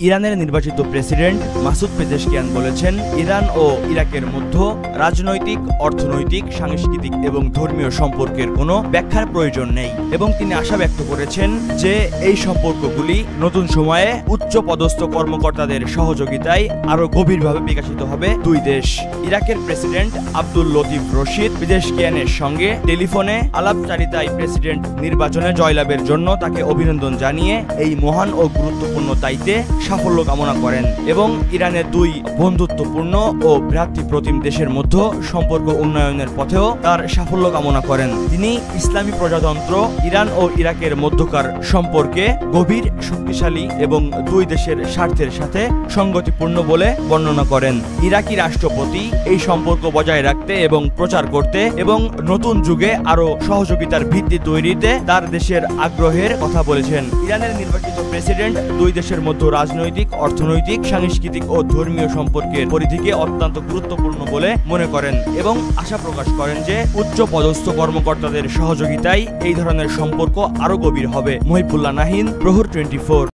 ইরানের নির্বাচিত president Masoud Pezeshkian বলেছেন, ইরান ও ইরাকের মধ্যে রাজনৈতিক, অর্থনৈতিক, সাংস্কৃতিক এবং ধর্মীয় সম্পর্কের কোনো ব্যাখ্যার প্রয়োজন নেই এবং তিনি আশা ব্যক্ত করেছেন যে এই সম্পর্কগুলি নতুন সময়ে উচ্চ পদস্থ কর্মকর্তাদের সহযোগিতায় আরও গভীরভাবে বিকশিত হবে দুই দেশ। ইরাকের প্রেসিডেন্ট আব্দুল লতিফ রশিদ পেজেশকিয়ানের সঙ্গে টেলিফোনে আলাপচারিতায় প্রেসিডেন্ট নির্বাচনে জয়লাভের জন্য তাকে অভিনন্দন জানিয়ে এই মহান ও গুরুত্বপূর্ণ দায়িত্বে সাফল্য কামনা করেন এবং ইরানের দুই বন্ধুত্বপূর্ণ ও ভ্রাতৃপ্রতিম দেশের মধ্যে সম্পর্ক উন্নয়নের পথেও তার সাফল্য কামনা করেন। তিনি ইসলামী প্রজাতন্ত্র ইরান ও ইরাকের মধ্যকার সম্পর্কে গভীর, শক্তিশালী এবং দুই দেশের স্বার্থের সাথে সঙ্গতিপূর্ণ বলে বর্ণনা করেন। ইরাকি রাষ্ট্রপতি এই সম্পর্ক বজায় রাখতে এবং প্রচার করতে এবং নতুন যুগে আরও সহযোগিতার ভিত্তি তৈরিতে তার দেশের আগ্রহের কথা বলেছেন। ইরানের নির্বাচিত প্রেসিডেন্ট দুই দেশের মধ্যে রাজনৈতিক, অর্থনৈতিক, সাংস্কৃতিক ও ধর্মীয় সম্পর্কের পরিধিকে অত্যন্ত গুরুত্বপূর্ণ বলে মনে করেন এবং আশা প্রকাশ করেন যে উচ্চ পদস্থ কর্মকর্তাদের সহযোগিতায় এই ধরনের সম্পর্ক আরও গভীর হবে। মহিবুল্লাহ নাহিন, প্রহর 24।